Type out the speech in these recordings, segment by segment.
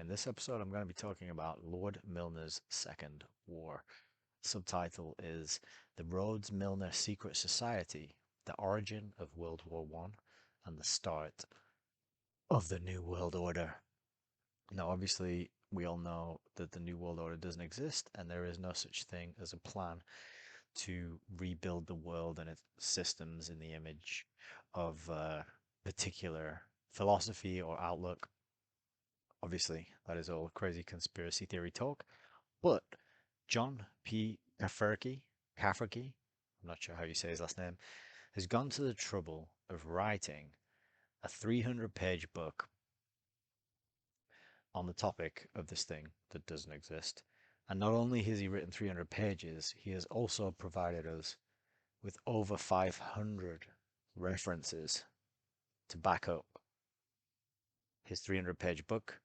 In this episode, I'm going to be talking about Lord Milner's Second War. Subtitle is The Rhodes-Milner Secret Society, The Origin of World War One and the Start of the New World Order. Now, obviously, we all know that the New World Order doesn't exist, and there is no such thing as a plan to rebuild the world and its systems in the image of a particular philosophy or outlook. Obviously, that is all crazy conspiracy theory talk. But John P. Cafferky, I'm not sure how you say his last name, has gone to the trouble of writing a 300-page book on the topic of this thing that doesn't exist. And not only has he written 300 pages, he has also provided us with over 500 references to back up his 300-page book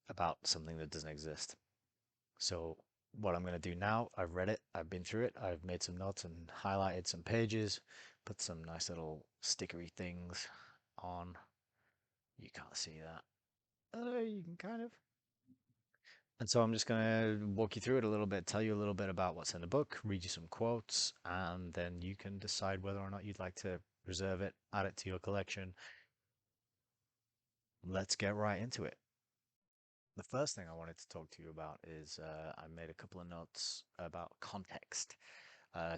about something that doesn't exist. So what I'm going to do now, I've read it, I've been through it, I've made some notes and highlighted some pages, put some nice little stickery things on. You can't see that. You can kind of. And so I'm just going to walk you through it a little bit, tell you a little bit about what's in the book, read you some quotes, and then you can decide whether or not you'd like to preserve it, add it to your collection. Let's get right into it. The first thing I wanted to talk to you about is I made a couple of notes about context.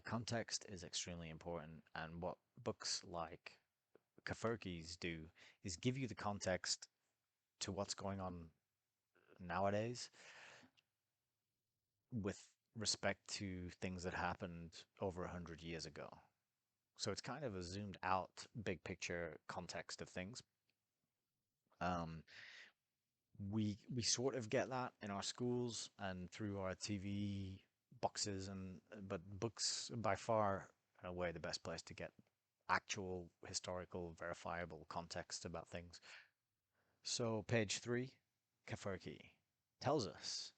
Context is extremely important, and what books like Cafferky's do is give you the context to what's going on nowadays with respect to things that happened over 100 years ago. So it's kind of a zoomed out, big picture context of things. Um, we sort of get that in our schools and through our TV boxes, and but books by far and away the best place to get actual historical verifiable context about things. So page 3, Cafferky tells us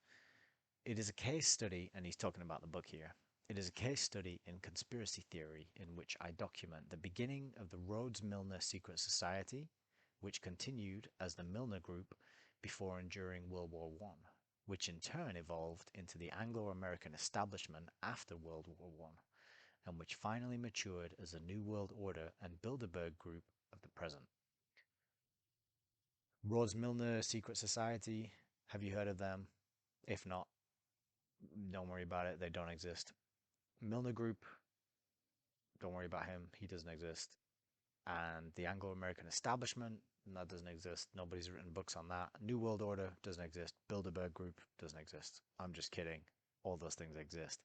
it is a case study, and he's talking about the book here. It is a case study in conspiracy theory in which I document the beginning of the Rhodes-Milner Secret Society, which continued as the Milner Group before and during World War One, which in turn evolved into the Anglo-American establishment after World War One, and which finally matured as the New World Order and Bilderberg Group of the present. Rhodes-Milner Secret Society, have you heard of them? If not, don't worry about it, they don't exist. Milner Group, don't worry about him, he doesn't exist. And the Anglo-American establishment, that doesn't exist. Nobody's written books on that. New World Order doesn't exist. Bilderberg Group doesn't exist. I'm just kidding. All those things exist.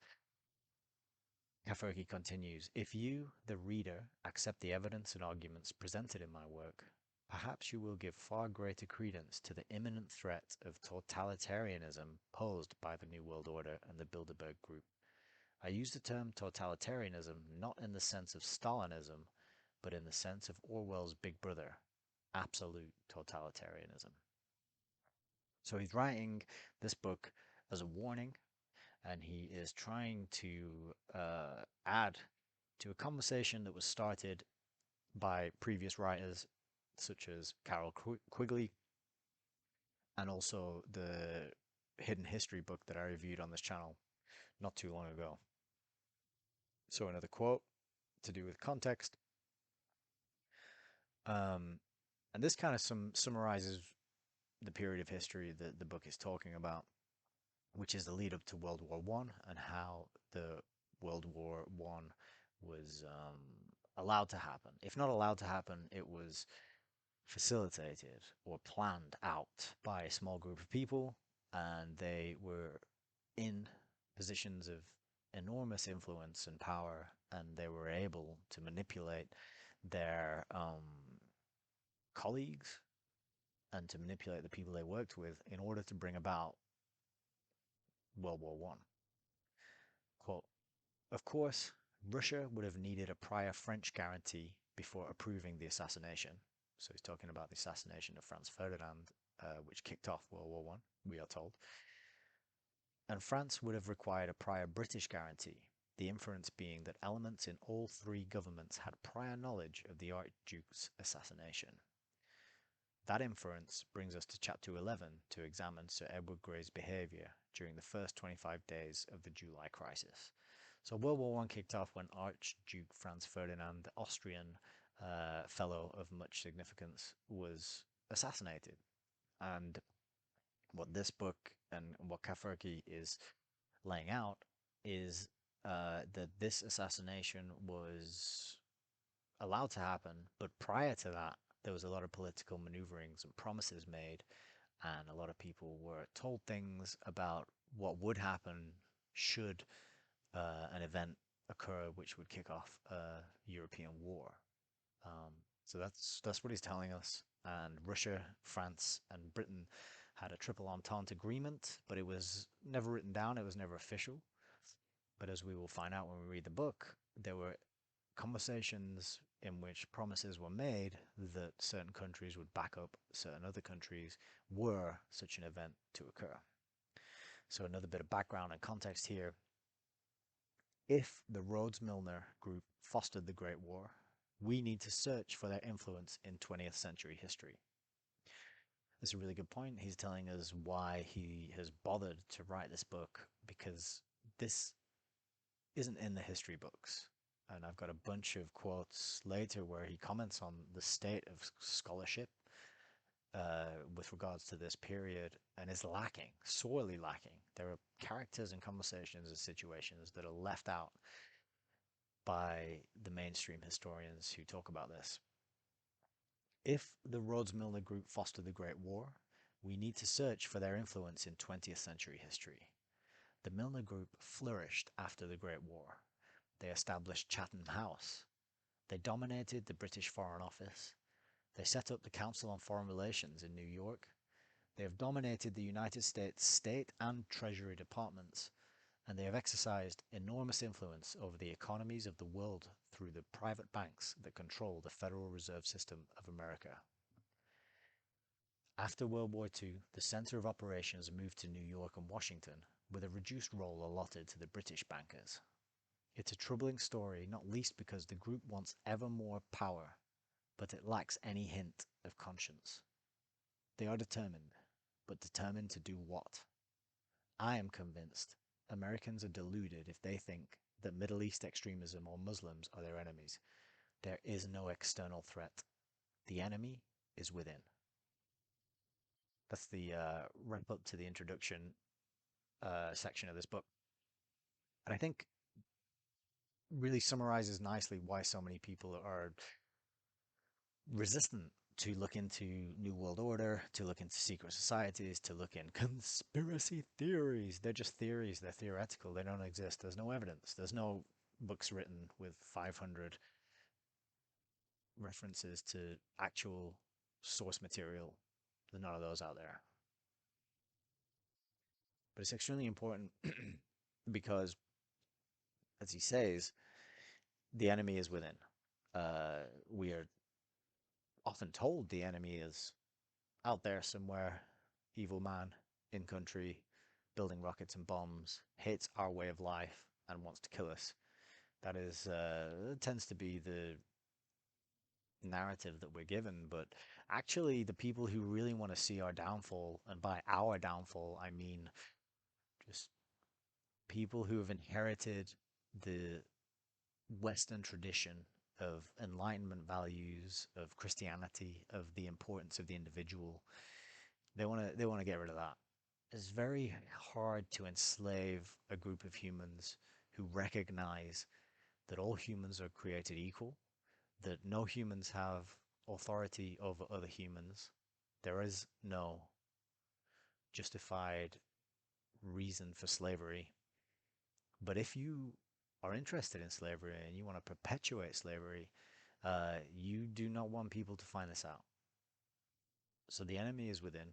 Cafferky continues, if you, the reader, accept the evidence and arguments presented in my work, perhaps you will give far greater credence to the imminent threat of totalitarianism posed by the New World Order and the Bilderberg Group. I use the term totalitarianism not in the sense of Stalinism, but in the sense of Orwell's Big Brother, absolute totalitarianism. So he's writing this book as a warning, and he is trying to add to a conversation that was started by previous writers such as Carol Quigley, and also the Hidden History book that I reviewed on this channel not too long ago. So another quote to do with context. And this kind of summarizes the period of history that the book is talking about, which is the lead up to World War One and how the World War One was allowed to happen. If not allowed to happen, it was facilitated or planned out by a small group of people, and they were in positions of enormous influence and power, and they were able to manipulate their colleagues and to manipulate the people they worked with in order to bring about World War One. Quote, of course, Russia would have needed a prior French guarantee before approving the assassination. So he's talking about the assassination of Franz Ferdinand, which kicked off World War One, we are told. And France would have required a prior British guarantee, the inference being that elements in all three governments had prior knowledge of the Archduke's assassination. That inference brings us to chapter 11 to examine Sir Edward Grey's behavior during the first 25 days of the July crisis. So World War One kicked off when Archduke Franz Ferdinand, the Austrian fellow of much significance, was assassinated. And what this book and what Cafferky is laying out is that this assassination was allowed to happen, but prior to that, there was a lot of political maneuverings and promises made, and a lot of people were told things about what would happen should an event occur which would kick off a European war. Um, so that's what he's telling us. And Russia, France, and Britain had a triple entente agreement, but it was never written down. It was never official. But as we will find out when we read the book, there were conversations in which promises were made that certain countries would back up certain other countries were such an event to occur. So another bit of background and context here. If the Rhodes-Milner group fostered the Great War, we need to search for their influence in 20th century history. That's a really good point. He's telling us why he has bothered to write this book, because this isn't in the history books. And I've got a bunch of quotes later where he comments on the state of scholarship with regards to this period, and is lacking, sorely lacking. There are characters and conversations and situations that are left out by the mainstream historians who talk about this. If the Rhodes-Milner group fostered the Great War, we need to search for their influence in 20th century history. The Milner group flourished after the Great War. They established Chatham House. They dominated the British Foreign Office. They set up the Council on Foreign Relations in New York. They have dominated the United States State and Treasury departments, and they have exercised enormous influence over the economies of the world through the private banks that control the Federal Reserve System of America. After World War II, the center of operations moved to New York and Washington, with a reduced role allotted to the British bankers. It's a troubling story, not least because the group wants ever more power, but it lacks any hint of conscience. They are determined, but determined to do what? I am convinced Americans are deluded if they think that Middle East extremism or Muslims are their enemies. There is no external threat. The enemy is within. That's the wrap up to the introduction section of this book. And I think really summarizes nicely why so many people are resistant to look into New World Order, to look into secret societies, to look in conspiracy theories. They're just theories, they're theoretical, they don't exist. There's no evidence. There's no books written with 500 references to actual source material. There's none of those out there. But it's extremely important because, as he says, the enemy is within. We are often told the enemy is out there somewhere, evil man in country, building rockets and bombs, hates our way of life and wants to kill us. That is tends to be the narrative that we're given, but actually the people who really want to see our downfall, and by our downfall I mean just people who have inherited the Western tradition of Enlightenment values, of Christianity, of the importance of the individual. They want to get rid of that. It's very hard to enslave a group of humans who recognize that all humans are created equal, that no humans have authority over other humans. There is no justified reason for slavery. But if you are interested in slavery and you want to perpetuate slavery, you do not want people to find this out. So the enemy is within.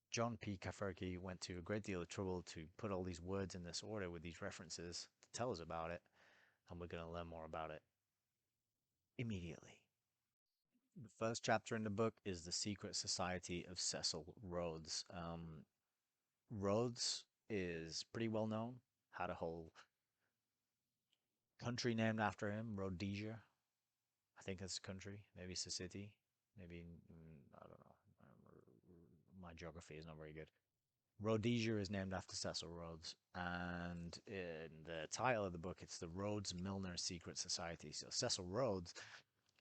John P. Cafferky went to a great deal of trouble to put all these words in this order with these references to tell us about it, and we're going to learn more about it immediately. The first chapter in the book is The Secret Society of Cecil Rhodes. Rhodes is pretty well known, had a whole country named after him, Rhodesia. I think it's a country, maybe it's a city, maybe, I don't know. my geography is not very good. Rhodesia is named after Cecil Rhodes, and in the title of the book, it's the Rhodes Milner Secret Society. So Cecil Rhodes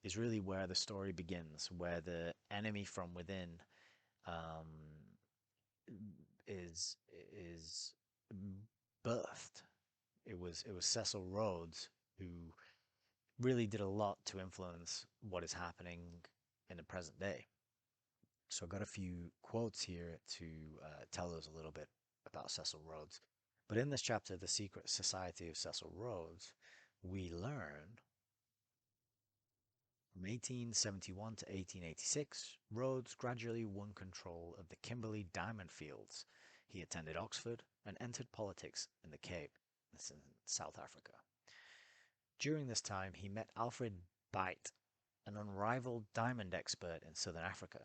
is really where the story begins, where the enemy from within um, is birthed. It was Cecil Rhodes who really did a lot to influence what is happening in the present day. So I got a few quotes here to tell us a little bit about Cecil Rhodes. But in this chapter, The Secret Society of Cecil Rhodes, we learn from 1871 to 1886, Rhodes gradually won control of the Kimberley diamond fields. He attended Oxford and entered politics in the Cape, that's in South Africa. During this time, he met Alfred Beit, an unrivaled diamond expert in southern Africa.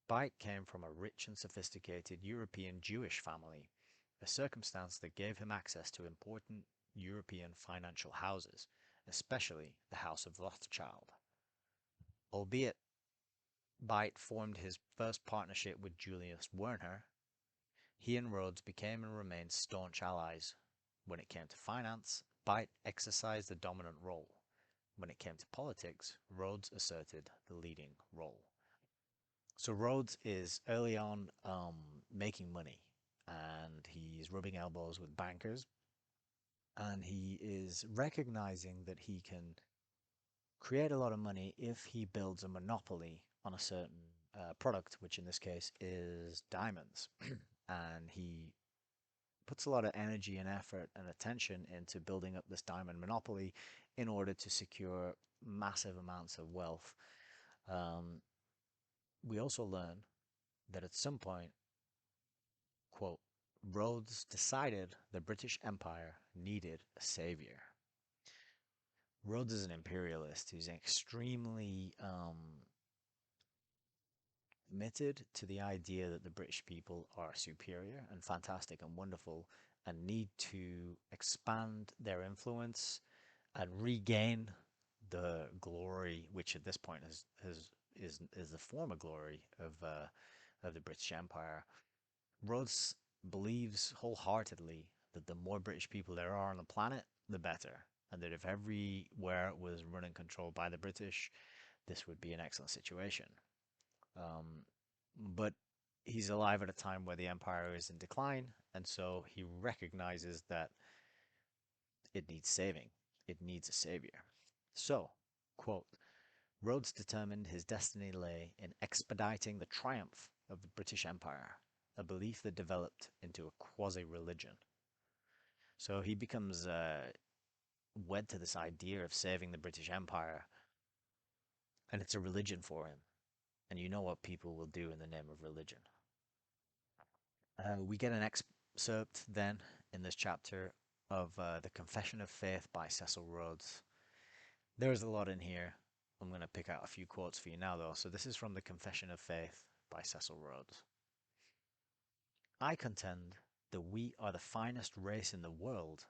Beit came from a rich and sophisticated European Jewish family, a circumstance that gave him access to important European financial houses, especially the House of Rothschild. Albeit Beit formed his first partnership with Julius Werner, he and Rhodes became and remained staunch allies. When it came to finance, Beit exercised the dominant role. When it came to politics, Rhodes asserted the leading role. So Rhodes is early on making money, and he's rubbing elbows with bankers, and he is recognizing that he can create a lot of money if he builds a monopoly on a certain product, which in this case is diamonds. And he puts a lot of energy and effort and attention into building up this diamond monopoly in order to secure massive amounts of wealth. We also learn that at some point, quote, Rhodes decided the British Empire needed a savior. Rhodes is an imperialist who's extremely committed to the idea that the British people are superior and fantastic and wonderful and need to expand their influence and regain the glory, which at this point is the former glory of the British Empire. Rhodes believes wholeheartedly that the more British people there are on the planet, the better, and that if everywhere was run and controlled by the British, this would be an excellent situation. But he's alive at a time where the empire is in decline, and so he recognizes that it needs saving. It needs a savior. So, quote, Rhodes determined his destiny lay in expediting the triumph of the British Empire, a belief that developed into a quasi-religion. So he becomes wed to this idea of saving the British Empire, and it's a religion for him. And you know what people will do in the name of religion. We get an excerpt then in this chapter of The Confession of Faith by Cecil Rhodes. There's a lot in here. I'm going to pick out a few quotes for you now, though. So this is from The Confession of Faith by Cecil Rhodes. I contend that we are the finest race in the world,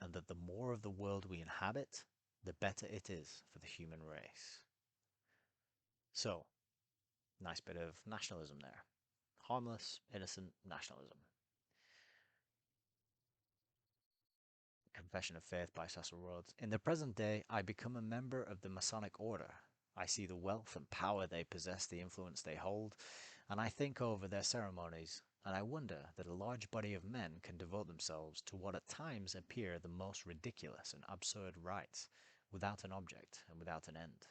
and that the more of the world we inhabit, the better it is for the human race. So, nice bit of nationalism there. Harmless, innocent nationalism. Confession of Faith by Cecil Rhodes. In the present day, I become a member of the Masonic Order. I see the wealth and power they possess, the influence they hold, and I think over their ceremonies, and I wonder that a large body of men can devote themselves to what at times appear the most ridiculous and absurd rites, without an object and without an end.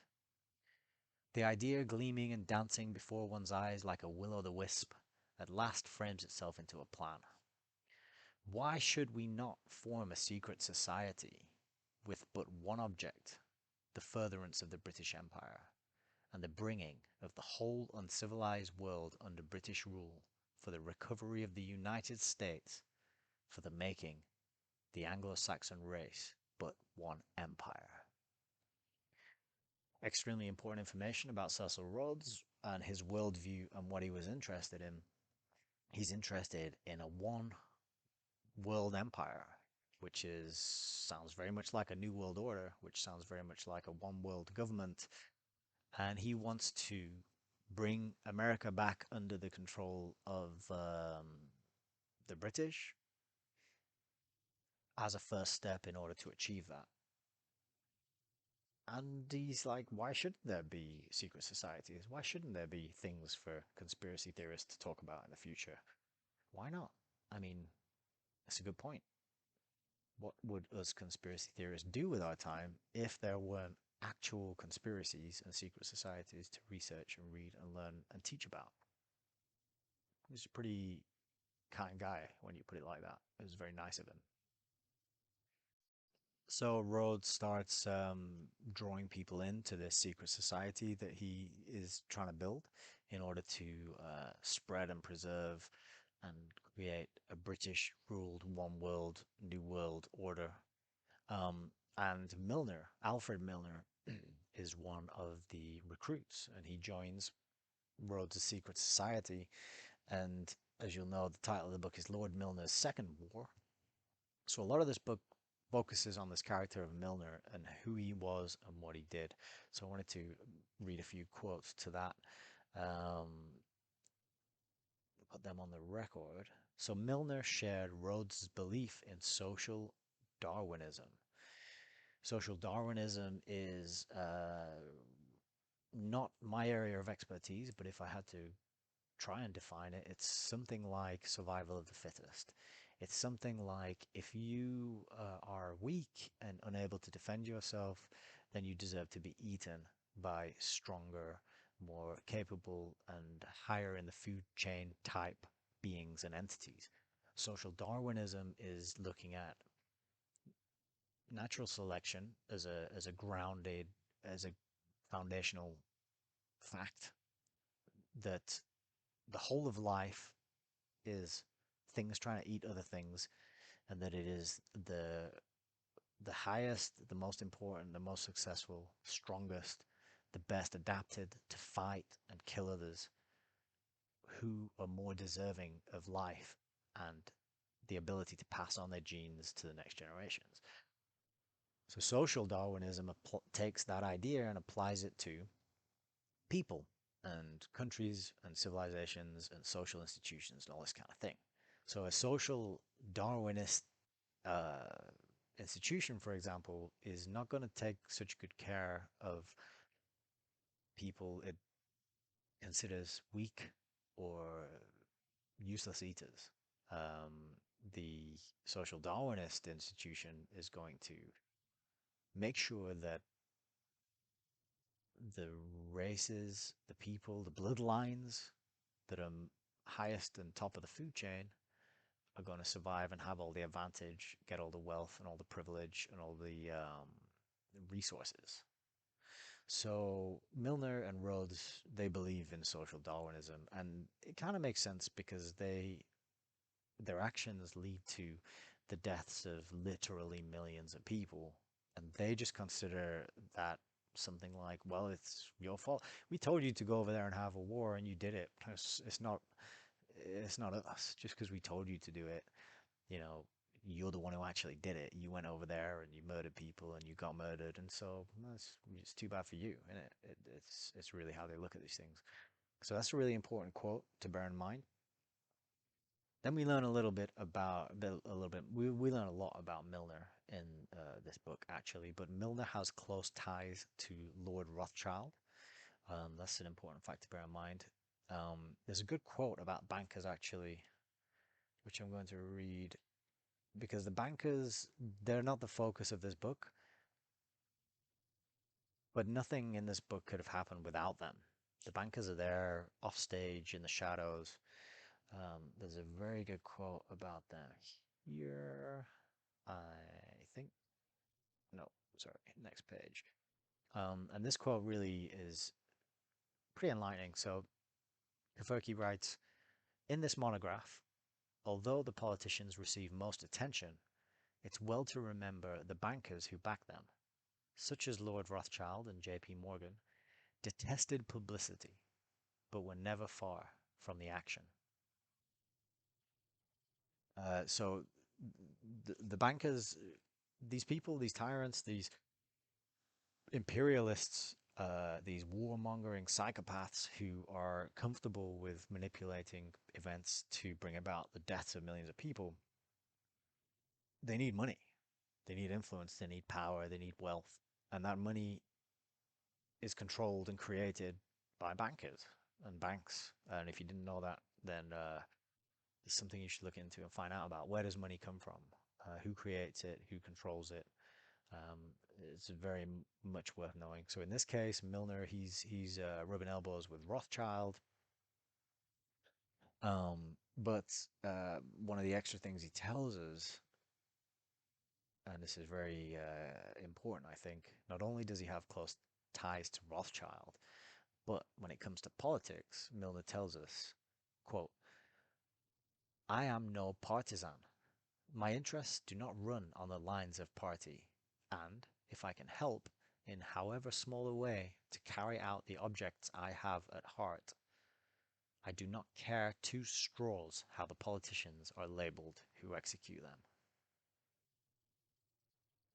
The idea gleaming and dancing before one's eyes like a will-o'-the-wisp at last frames itself into a plan. Why should we not form a secret society with but one object, the furtherance of the British Empire, and the bringing of the whole uncivilized world under British rule for the recovery of the United States, for the making the Anglo-Saxon race but one empire? Extremely important information about Cecil Rhodes and his worldview and what he was interested in. He's interested in a one world empire, which sounds very much like a new world order, which sounds very much like a one world government, and he wants to bring America back under the control of the British as a first step in order to achieve that. And he's like, why shouldn't there be secret societies? Why shouldn't there be things for conspiracy theorists to talk about in the future? Why not? I mean, that's a good point. What would us conspiracy theorists do with our time if there weren't actual conspiracies and secret societies to research and read and learn and teach about? He's a pretty kind guy when you put it like that. It was very nice of him. So Rhodes starts drawing people into this secret society that he is trying to build in order to spread and preserve and create a British ruled one world, new world order. And Milner, Alfred Milner, is one of the recruits, and he joins Rhodes' secret society. And as you'll know, the title of the book is Lord Milner's Second War. So a lot of this book focuses on this character of Milner and who he was and what he did. So I wanted to read a few quotes to that, um, put them on the record. So Milner shared Rhodes' belief in social Darwinism. Social Darwinism is not my area of expertise, but if I had to try and define it, it's something like survival of the fittest. It's something like if you are weak and unable to defend yourself, then you deserve to be eaten by stronger, more capable, and higher in the food chain type beings and entities. Social Darwinism is looking at natural selection as a grounded, as a foundational fact that the whole of life is things trying to eat other things, and that it is the highest, the most important, the most successful, strongest, the best adapted to fight and kill others who are more deserving of life and the ability to pass on their genes to the next generations. So social Darwinism takes that idea and applies it to people and countries and civilizations and social institutions and all this kind of thing. So a social Darwinist uh, institution, for example, is not going to take such good care of people it considers weak or useless eaters. The social Darwinist institution is going to make sure that the races, the people, the bloodlines that are highest and top of the food chain are going to survive and have all the advantage, get all the wealth and all the privilege and all the resources. So Milner and Rhodes, they believe in social Darwinism, and it kind of makes sense because their actions lead to the deaths of literally millions of people, and they just consider that something like, well, it's your fault. We told you to go over there and have a war, and you did it. It's not us. Just because we told you to do it, you know, you're the one who actually did it. You went over there and you murdered people and you got murdered, and so it's too bad for you. And it's really how they look at these things. So that's a really important quote to bear in mind. Then we learn a little bit about a little bit. We learn a lot about Milner in this book actually, but Milner has close ties to Lord Rothschild. That's an important fact to bear in mind. There's a good quote about bankers actually, which I'm going to read because the bankers, they're not the focus of this book, but nothing in this book could have happened without them. The bankers are there off stage in the shadows. There's a very good quote about them here. I think, no, sorry, next page. And this quote really is pretty enlightening. So Cafferky writes, in this monograph, although the politicians receive most attention, it's well to remember the bankers who back them, such as Lord Rothschild and J.P. Morgan, detested publicity, but were never far from the action. So the bankers, these people, these tyrants, these imperialists, these warmongering psychopaths who are comfortable with manipulating events to bring about the deaths of millions of people, they need money, they need influence, they need power, they need wealth, and that money is controlled and created by bankers and banks. And if you didn't know that, then it's something you should look into and find out about. Where does money come from? Who creates it? Who controls it? Um, it's very much worth knowing. So in this case, Milner, he's rubbing elbows with Rothschild. But one of the extra things he tells us, and this is very important, I think, not only does he have close ties to Rothschild, but when it comes to politics, Milner tells us, quote, I am no partisan. My interests do not run on the lines of party, and, if I can help, in however small a way, to carry out the objects I have at heart, I do not care two straws how the politicians are labelled who execute them.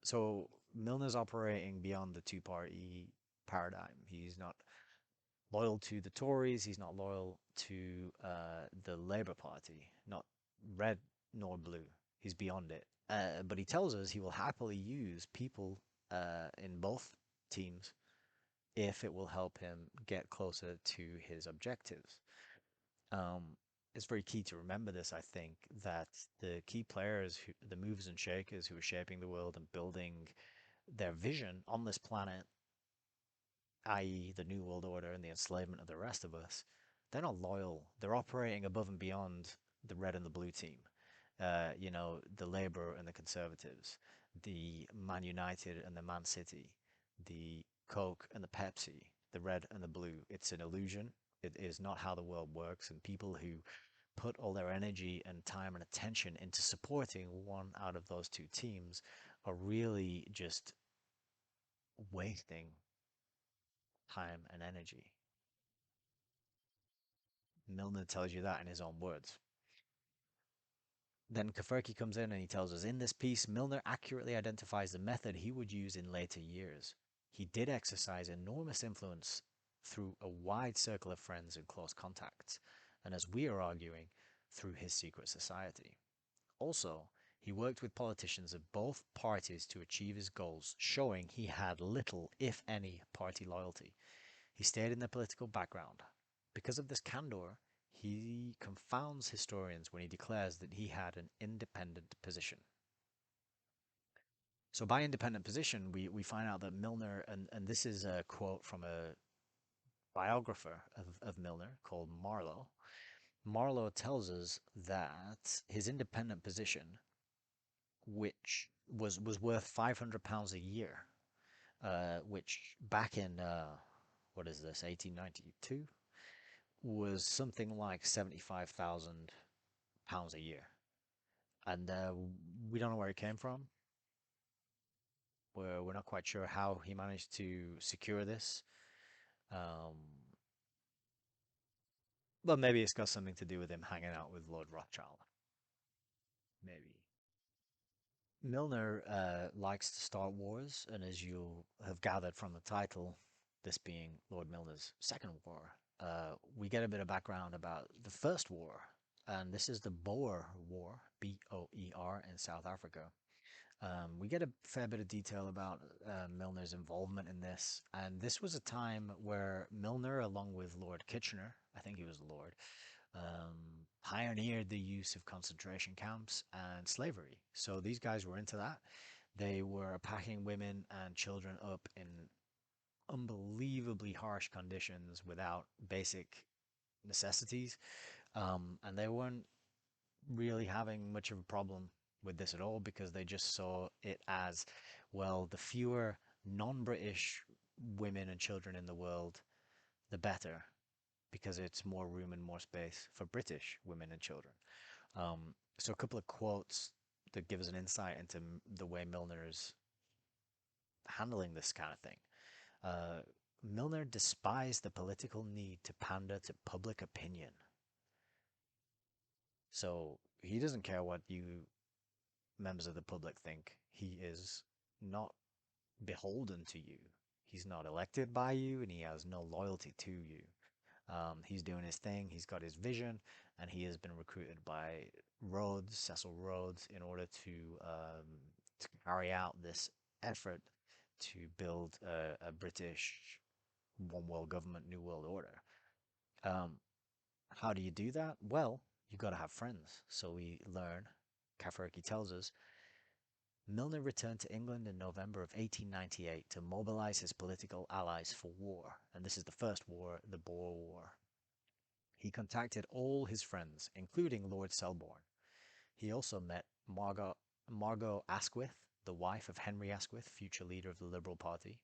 So Milner's operating beyond the two-party paradigm. He's not loyal to the Tories. He's not loyal to the Labour Party, not red nor blue. He's beyond it. But he tells us he will happily use people in both teams if it will help him get closer to his objectives. Um, it's very key to remember this, I think, that the key players, the movers and shakers who are shaping the world and building their vision on this planet, i.e., the New World Order and the enslavement of the rest of us, they're not loyal. They're operating above and beyond the red and the blue team. The Labour and the Conservatives, the Man United and the Man City, the Coke and the Pepsi, the red and the blue. It's an illusion. It is not how the world works. And people who put all their energy and time and attention into supporting one out of those two teams are really just wasting time and energy. Milner tells you that in his own words. Then Cafferky comes in and he tells us in this piece, Milner accurately identifies the method he would use in later years. He did exercise enormous influence through a wide circle of friends and close contacts, and as we are arguing, through his secret society. Also, he worked with politicians of both parties to achieve his goals, showing he had little, if any, party loyalty. He stayed in the political background. Because of this candor, he confounds historians when he declares that he had an independent position. So by independent position, we find out that Milner, and this is a quote from a biographer of Milner called Marlowe. Marlowe tells us that his independent position, which was worth £500 a year, which back in, what is this, 1892, was something like £75,000 a year. And we don't know where it came from. We're not quite sure how he managed to secure this. Um, but maybe it's got something to do with him hanging out with Lord Rothschild. Maybe. Milner likes to start wars, and as you have gathered from the title, this being Lord Milner's second war, we get a bit of background about the first war, and this is the Boer War, Boer, in South Africa. We get a fair bit of detail about Milner's involvement in this, and this was a time where Milner, along with Lord Kitchener, I think he was the Lord, pioneered the use of concentration camps and slavery. So these guys were into that. They were packing women and children up in unbelievably harsh conditions without basic necessities, and they weren't really having much of a problem with this at all because they just saw it as, well, the fewer non-British women and children in the world, the better, because it's more room and more space for British women and children. So a couple of quotes that give us an insight into the way Milner's handling this kind of thing. Uh, Milner despised the political need to pander to public opinion. So he doesn't care what you members of the public think. He is not beholden to you. He's not elected by you, and he has no loyalty to you. He's doing his thing, he's got his vision, and he has been recruited by Rhodes, Cecil Rhodes, in order to carry out this effort to build a British one world government, new world order. Um, how do you do that? Well, you got to have friends. So we learn, Cafferky tells us, Milner returned to England in November of 1898 to mobilize his political allies for war. And this is the first war, the Boer War. He contacted all his friends, including Lord Selborne. He also met Margot Asquith, the wife of Henry Asquith, future leader of the Liberal Party.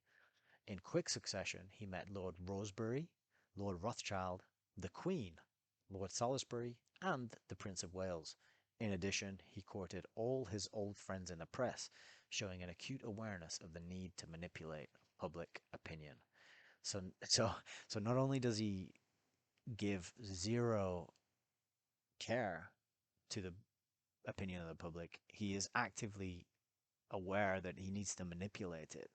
In quick succession, he met Lord Rosebery, Lord Rothschild, the Queen, Lord Salisbury, and the Prince of Wales. In addition, he courted all his old friends in the press, showing an acute awareness of the need to manipulate public opinion. So, so, so not only does he give zero care to the opinion of the public, he is actively aware that he needs to manipulate it.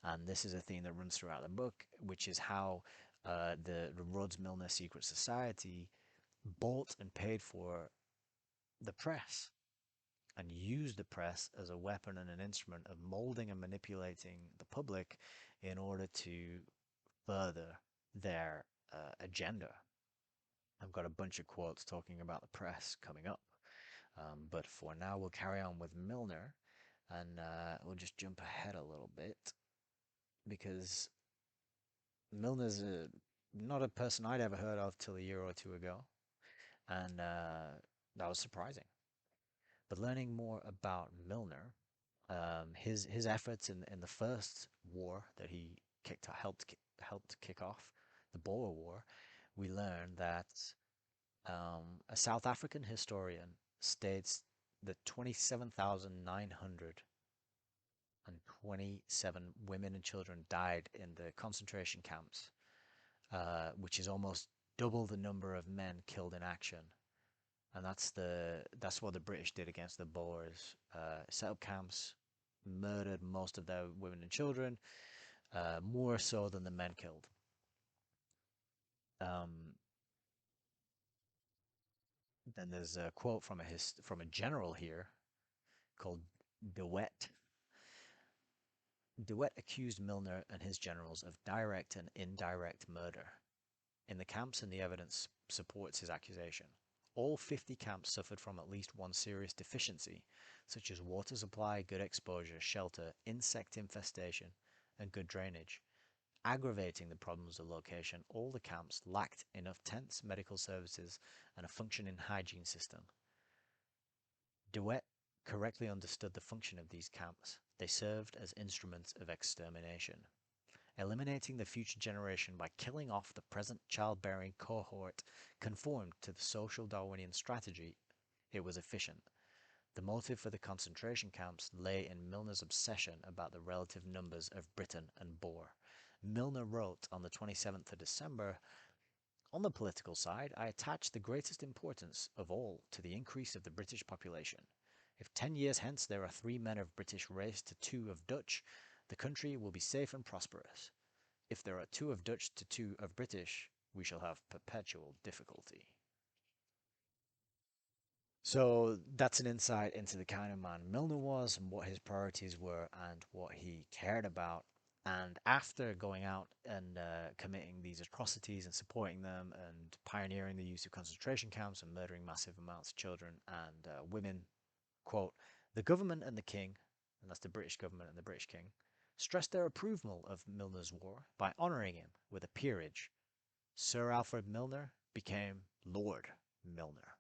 And this is a theme that runs throughout the book, which is how the Rhodes Milner Secret Society bought and paid for the press and used the press as a weapon and an instrument of molding and manipulating the public in order to further their agenda. I've got a bunch of quotes talking about the press coming up. But for now, we'll carry on with Milner, and we'll just jump ahead a little bit because Milner's not a person I'd ever heard of till a year or two ago, and that was surprising. But learning more about Milner, his efforts in the first war that he helped kick off, the Boer War, we learn that a South African historian states that 27,927 women and children died in the concentration camps, which is almost double the number of men killed in action. And that's what the British did against the Boers. Set up camps, murdered most of their women and children, more so than the men killed. Um, then there's a quote from a general here called DeWet. DeWet accused Milner and his generals of direct and indirect murder. In the camps, and the evidence supports his accusation. All 50 camps suffered from at least one serious deficiency, such as water supply, good exposure, shelter, insect infestation, and good drainage. Aggravating the problems of location, all the camps lacked enough tents, medical services, and a functioning hygiene system. DeWet correctly understood the function of these camps. They served as instruments of extermination. Eliminating the future generation by killing off the present childbearing cohort conformed to the social Darwinian strategy. It was efficient. The motive for the concentration camps lay in Milner's obsession about the relative numbers of Briton and Boer. Milner wrote on the 27th of December, on the political side, I attach the greatest importance of all to the increase of the British population. If 10 years hence there are 3 men of British race to 2 of Dutch, the country will be safe and prosperous. If there are 2 of Dutch to 2 of British, we shall have perpetual difficulty. So that's an insight into the kind of man Milner was and what his priorities were and what he cared about. And after going out and committing these atrocities and supporting them and pioneering the use of concentration camps and murdering massive amounts of children and women, quote, the government and the king, and that's the British government and the British king, stressed their approval of Milner's war by honouring him with a peerage. Sir Alfred Milner became Lord Milner.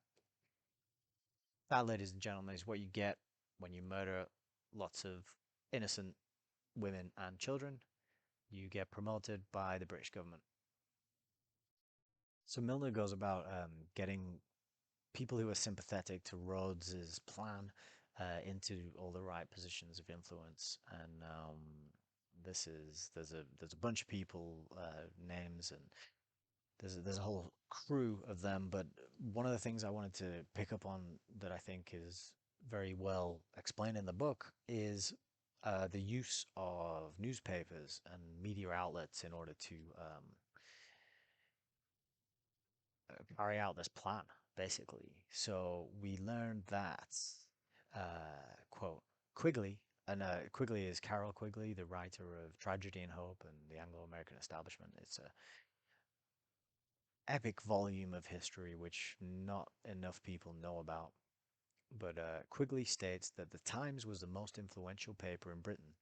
That, ladies and gentlemen, is what you get when you murder lots of innocent women and children. You get promoted by the British government. So Milner goes about getting people who are sympathetic to Rhodes's plan into all the right positions of influence, and there's a bunch of people names, and there's a whole crew of them. But one of the things I wanted to pick up on that I think is very well explained in the book is The use of newspapers and media outlets in order to carry out this plan, basically. So we learned that, quote, Quigley, and Quigley is Carol Quigley, the writer of Tragedy and Hope and the Anglo-American Establishment. It's a epic volume of history which not enough people know about. But Quigley states that the Times was the most influential paper in Britain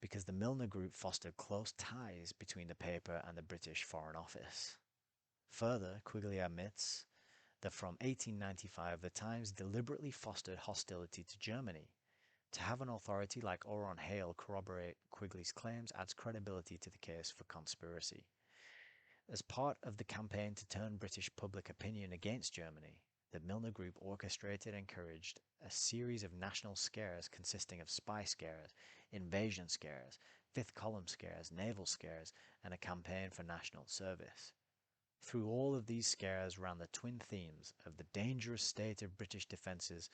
because the Milner Group fostered close ties between the paper and the British Foreign Office. Further, Quigley admits that from 1895 the Times deliberately fostered hostility to Germany. To have an authority like Oron Hale corroborate Quigley's claims adds credibility to the case for conspiracy. As part of the campaign to turn British public opinion against Germany, the Milner Group orchestrated and encouraged a series of national scares consisting of spy scares, invasion scares, fifth column scares, naval scares, and a campaign for national service. Through all of these scares ran the twin themes of the dangerous state of British defences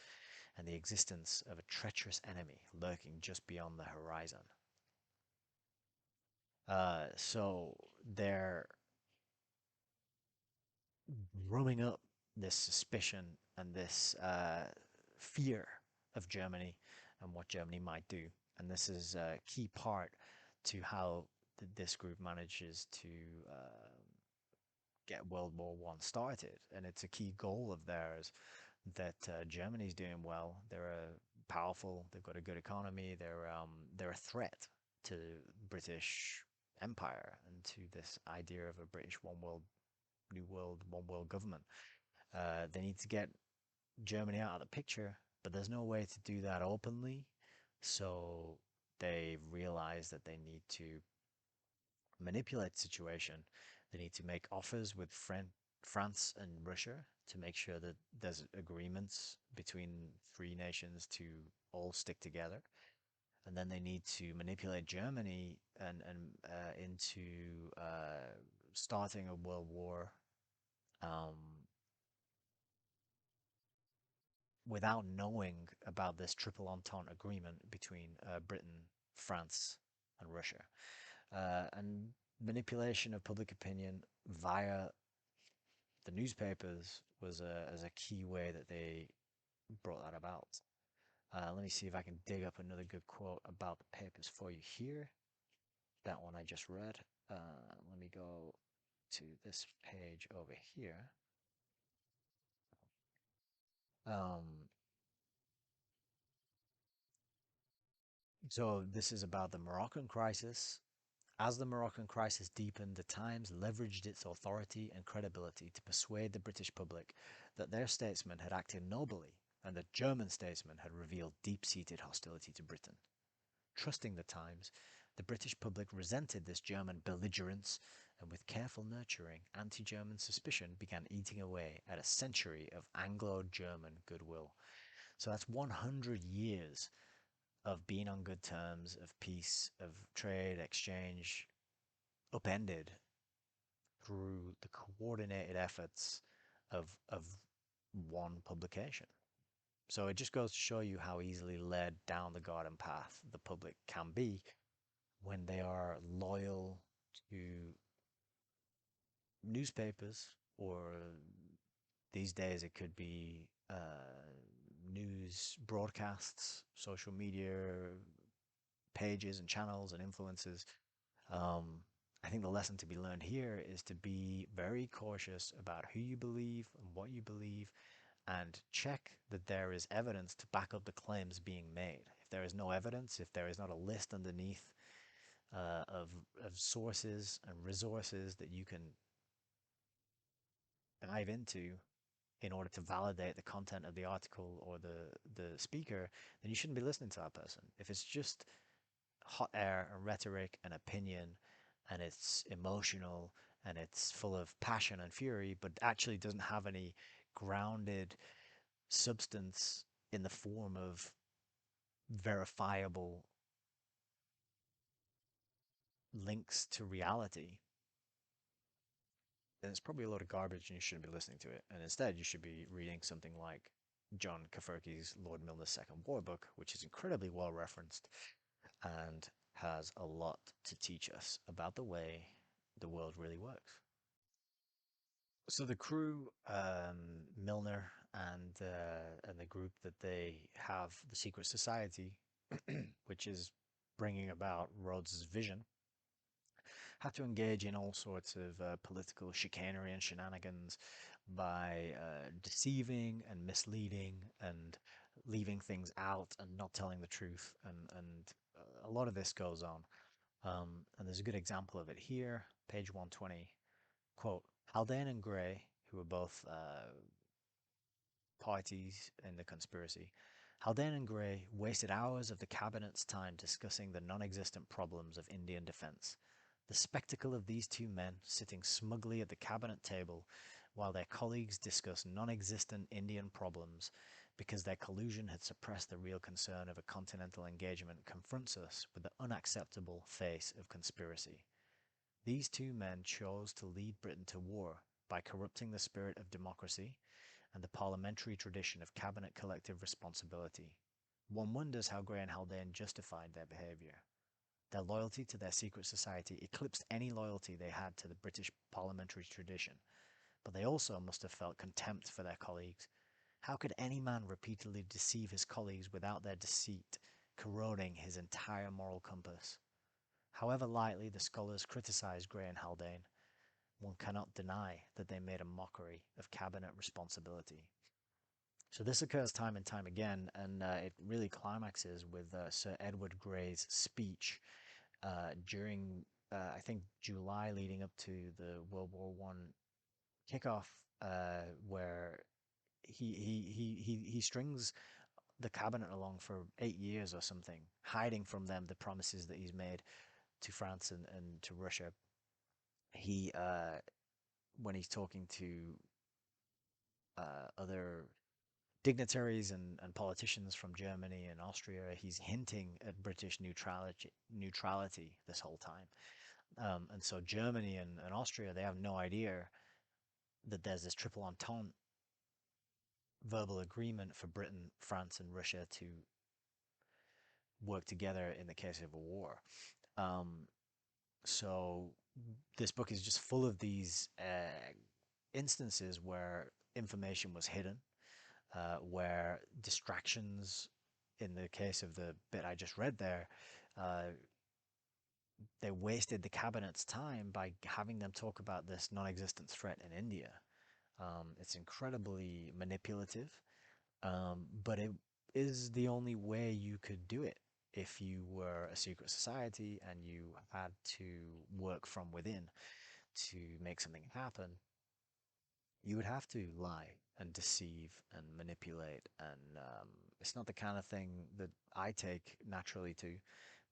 and the existence of a treacherous enemy lurking just beyond the horizon. So they're drumming up this suspicion and this fear of Germany and what Germany might do. And this is a key part to how this group manages to get World War One started. And it's a key goal of theirs that Germany's doing well. They're powerful. They've got a good economy. They're a threat to British Empire and to this idea of a British one world, new world, one world government. They need to get Germany out of the picture, but there's no way to do that openly. So they realize that they need to manipulate the situation. They need to make offers with France and Russia to make sure that there's agreements between three nations to all stick together. And then they need to manipulate Germany and into starting a world war um, without knowing about this triple entente agreement between Britain, France, and Russia. And manipulation of public opinion via the newspapers was as a key way that they brought that about. Let me see if I can dig up another good quote about the papers for you here. That one I just read. Let me go to this page over here. Um, so this is about the Moroccan crisis. As the Moroccan crisis deepened, the Times leveraged its authority and credibility to persuade the British public that their statesmen had acted nobly and that German statesmen had revealed deep-seated hostility to Britain. Trusting the Times, the British public resented this German belligerence and with careful nurturing, anti-German suspicion began eating away at a century of Anglo-German goodwill. So that's 100 years of being on good terms, of peace, of trade, exchange, upended through the coordinated efforts of one publication. So it just goes to show you how easily led down the garden path the public can be when they are loyal to newspapers, or these days it could be news broadcasts, social media pages and channels and influences. Um, I think the lesson to be learned here is to be very cautious about who you believe and what you believe, and check that there is evidence to back up the claims being made. If there is no evidence, if there is not a list underneath of sources and resources that you can dive into in order to validate the content of the article or the speaker, then you shouldn't be listening to that person. If it's just hot air and rhetoric and opinion and it's emotional and it's full of passion and fury, but actually doesn't have any grounded substance in the form of verifiable links to reality, then it's probably a load of garbage and you shouldn't be listening to it. And instead, you should be reading something like John Cafferky's Lord Milner's Second War book, which is incredibly well referenced and has a lot to teach us about the way the world really works. So the crew, Milner and the group that they have, the secret society, which is bringing about Rhodes's vision, have to engage in all sorts of political chicanery and shenanigans by deceiving and misleading and leaving things out and not telling the truth. And a lot of this goes on. And there's a good example of it here, page 120. Quote, Haldane and Gray, who are both parties in the conspiracy, Haldane and Gray wasted hours of the cabinet's time discussing the non-existent problems of Indian defense. The spectacle of these two men sitting smugly at the cabinet table while their colleagues discuss non-existent Indian problems because their collusion had suppressed the real concern of a continental engagement confronts us with the unacceptable face of conspiracy. These two men chose to lead Britain to war by corrupting the spirit of democracy and the parliamentary tradition of cabinet collective responsibility. One wonders how Grey and Haldane justified their behaviour. Their loyalty to their secret society eclipsed any loyalty they had to the British parliamentary tradition, but they also must have felt contempt for their colleagues. How could any man repeatedly deceive his colleagues without their deceit corroding his entire moral compass? However lightly the scholars criticise Grey and Haldane, one cannot deny that they made a mockery of cabinet responsibility. So this occurs time and time again, and it really climaxes with Sir Edward Grey's speech during, I think, July leading up to the World War I kickoff, where he strings the cabinet along for 8 years or something, hiding from them the promises that he's made to France and to Russia. He when he's talking to other dignitaries and politicians from Germany and Austria, he's hinting at British neutrality this whole time. And so Germany and Austria, they have no idea that there's this triple entente verbal agreement for Britain, France, and Russia to work together in the case of a war. Um, so this book is just full of these instances where information was hidden, where distractions, in the case of the bit I just read there, uh, they wasted the cabinet's time by having them talk about this non-existent threat in India. It's incredibly manipulative, but it is the only way you could do it if you were a secret society and you had to work from within to make something happen. You would have to lie and deceive and manipulate, and it's not the kind of thing that I take naturally to,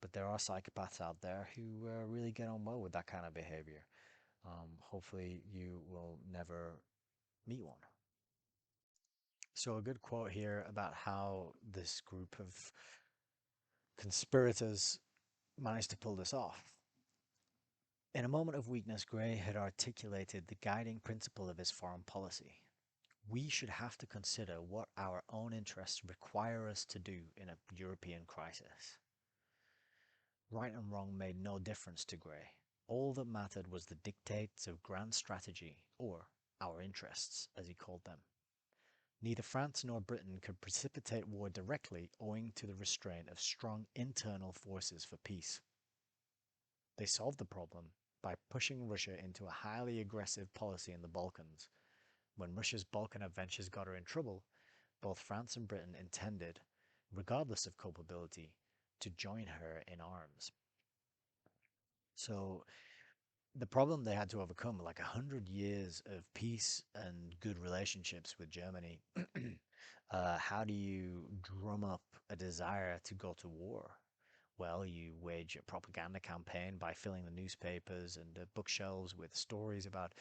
but there are psychopaths out there who really get on well with that kind of behavior. Hopefully, you will never meet one. So, a good quote here about how this group of conspirators managed to pull this off. In a moment of weakness, Grey had articulated the guiding principle of his foreign policy. We should have to consider what our own interests require us to do in a European crisis. Right and wrong made no difference to Grey. All that mattered was the dictates of grand strategy, or our interests, as he called them. Neither France nor Britain could precipitate war directly owing to the restraint of strong internal forces for peace. They solved the problem by pushing Russia into a highly aggressive policy in the Balkans. When Russia's Balkan adventures got her in trouble, both France and Britain intended, regardless of culpability, to join her in arms. So the problem they had to overcome, like 100 years of peace and good relationships with Germany, how do you drum up a desire to go to war? Well, you wage a propaganda campaign by filling the newspapers and the bookshelves with stories about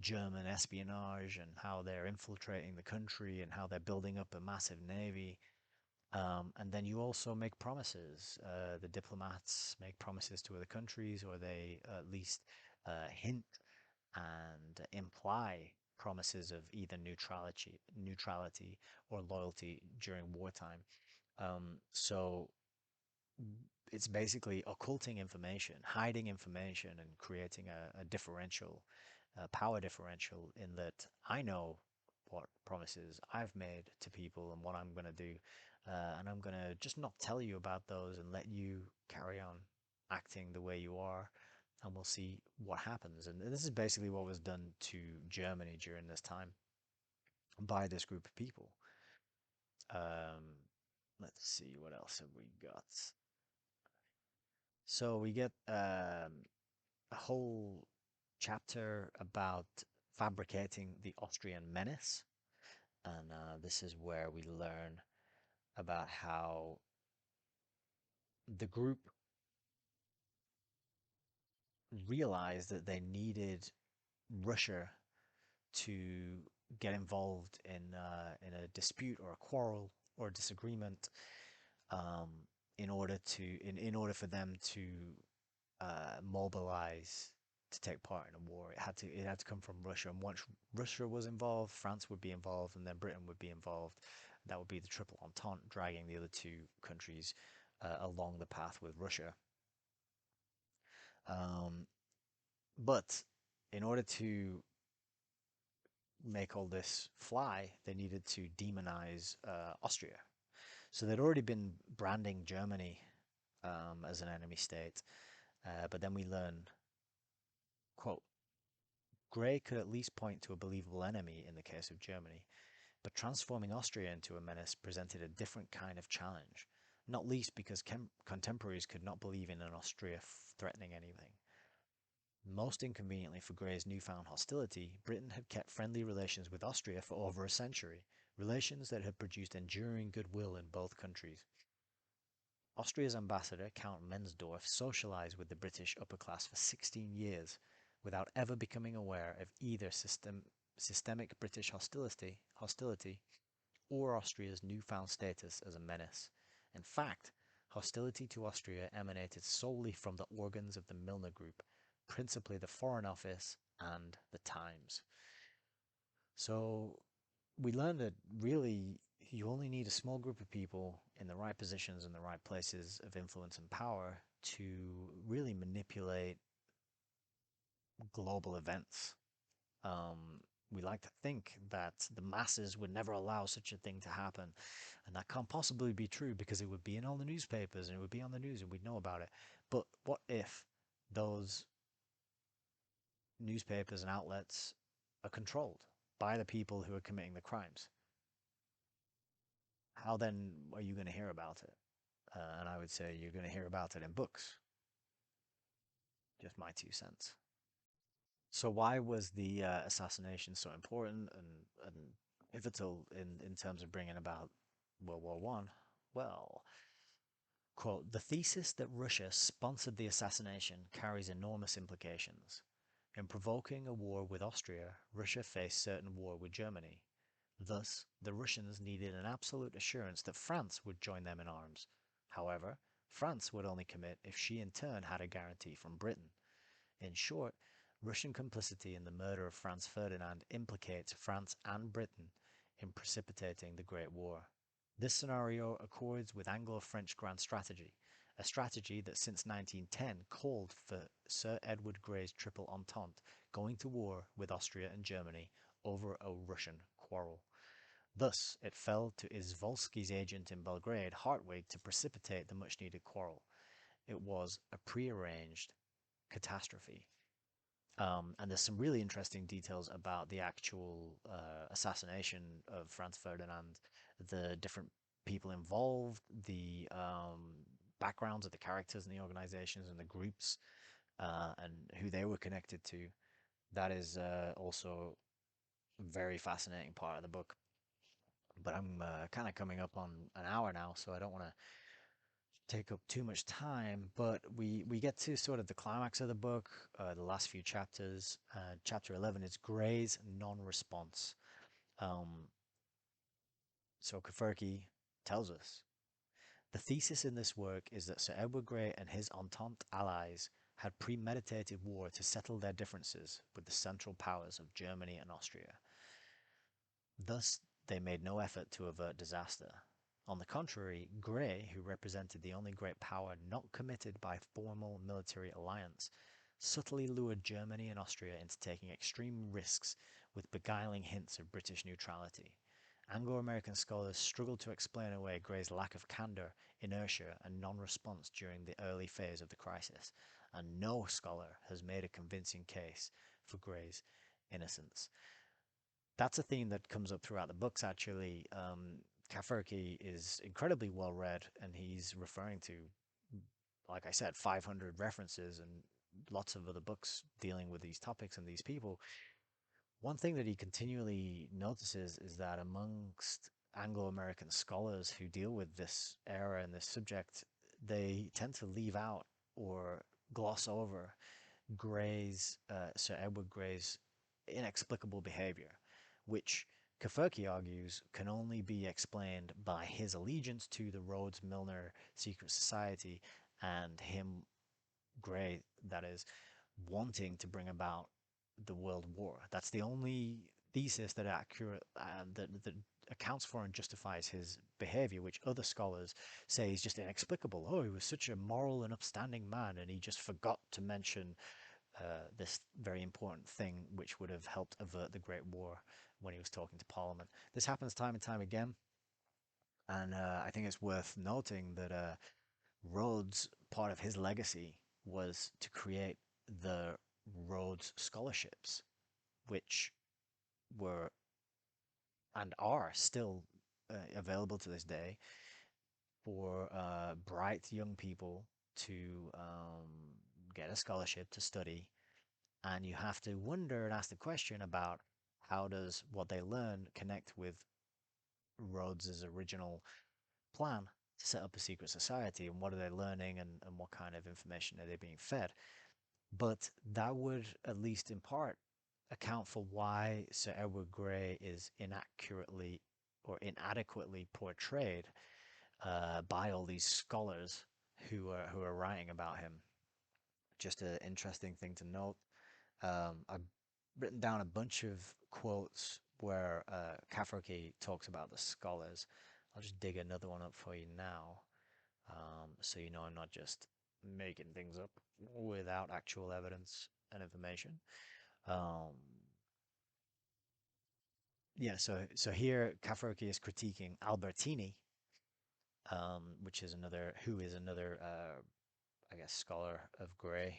German espionage and how they're infiltrating the country and how they're building up a massive navy. And then you also make promises. The diplomats make promises to other countries, or they at least hint and imply promises of either neutrality or loyalty during wartime. So it's basically occulting information, hiding information, and creating a differential, a power differential in that I know what promises I've made to people and what I'm going to do. And I'm going to just not tell you about those and let you carry on acting the way you are. And we'll see what happens. And this is basically what was done to Germany during this time by this group of people. Um, let's see, what else have we got? So we get a whole chapter about fabricating the Austrian menace. And this is where we learn about how the group realized that they needed Russia to get involved in a dispute or a quarrel or a disagreement um, in order for them to mobilize to take part in a war. It had to come from Russia, and once Russia was involved, France would be involved, and then Britain would be involved. That would be the triple entente, dragging the other two countries along the path with Russia. Um, but in order to make all this fly, they needed to demonize Austria. So they'd already been branding Germany as an enemy state, but then we learn, quote, Gray could at least point to a believable enemy in the case of Germany, but transforming Austria into a menace presented a different kind of challenge, not least because contemporaries could not believe in an Austria threatening anything. Most inconveniently for Gray's newfound hostility, Britain had kept friendly relations with Austria for over a century, relations that had produced enduring goodwill in both countries. Austria's ambassador, Count Mensdorff, socialized with the British upper class for 16 years without ever becoming aware of either systemic British hostility or Austria's newfound status as a menace. In fact, hostility to Austria emanated solely from the organs of the Milner Group, principally the Foreign Office and the Times. So we learned that really you only need a small group of people in the right positions and the right places of influence and power to really manipulate global events. We like to think that the masses would never allow such a thing to happen. And that can't possibly be true because it would be in all the newspapers and it would be on the news and we'd know about it. But what if those newspapers and outlets are controlled by the people who are committing the crimes? How then are you going to hear about it? And I would say you're going to hear about it in books. Just my 2 cents. So why was the assassination so important and pivotal in terms of bringing about World War One? Well, quote, the thesis that Russia sponsored the assassination carries enormous implications. In provoking a war with Austria, Russia faced certain war with Germany. Thus, the Russians needed an absolute assurance that France would join them in arms. However, France would only commit if she in turn had a guarantee from Britain. In short, Russian complicity in the murder of Franz Ferdinand implicates France and Britain in precipitating the Great War. This scenario accords with Anglo-French grand strategy, a strategy that since 1910 called for Sir Edward Grey's Triple Entente, going to war with Austria and Germany over a Russian quarrel. Thus, it fell to Izvolsky's agent in Belgrade, Hartwig, to precipitate the much-needed quarrel. It was a prearranged catastrophe. And there's some really interesting details about the actual assassination of Franz Ferdinand, the different people involved, the backgrounds of the characters and the organizations and the groups, and who they were connected to. That is also a very fascinating part of the book. But I'm kind of coming up on an hour now, so I don't want to take up too much time, but we get to sort of the climax of the book, the last few chapters. Chapter 11 is Gray's non-response. Um, so Cafferky tells us, the thesis in this work is that Sir Edward Grey and his Entente allies had premeditated war to settle their differences with the central powers of Germany and Austria. Thus, they made no effort to avert disaster. On the contrary, Grey, who represented the only great power not committed by formal military alliance, subtly lured Germany and Austria into taking extreme risks with beguiling hints of British neutrality. Anglo-American scholars struggle to explain away Grey's lack of candor, inertia, and non-response during the early phase of the crisis, and no scholar has made a convincing case for Grey's innocence. That's a theme that comes up throughout the books, actually. Cafferky is incredibly well read, and he's referring to, like I said, 500 references and lots of other books dealing with these topics and these people. One thing that he continually notices is that amongst Anglo American scholars who deal with this era and this subject, they tend to leave out or gloss over Sir Edward Grey's inexplicable behavior, which Cafferky argues can only be explained by his allegiance to the Rhodes Milner secret society and him, Grey, that is, wanting to bring about the World War. That's the only thesis that accurate that accounts for and justifies his behavior, which other scholars say is just inexplicable. Oh, he was such a moral and upstanding man, and he just forgot to mention this very important thing, which would have helped avert the Great War when he was talking to Parliament. This happens time and time again, and I think it's worth noting that Rhodes, part of his legacy was to create the Rhodes scholarships, which were and are still available to this day for bright young people to get a scholarship to study. And you have to wonder and ask the question about how does what they learn connect with Rhodes's original plan to set up a secret society, and what are they learning, and what kind of information are they being fed. But that would, at least in part, account for why Sir Edward Grey is inaccurately or inadequately portrayed by all these scholars who are writing about him. Just an interesting thing to note. I've written down a bunch of quotes where Cafferky talks about the scholars. I'll just dig another one up for you now, so you know I'm not just making things up without actual evidence and information. Um, yeah, so here Cafferky is critiquing Albertini, which is another I guess scholar of Gray,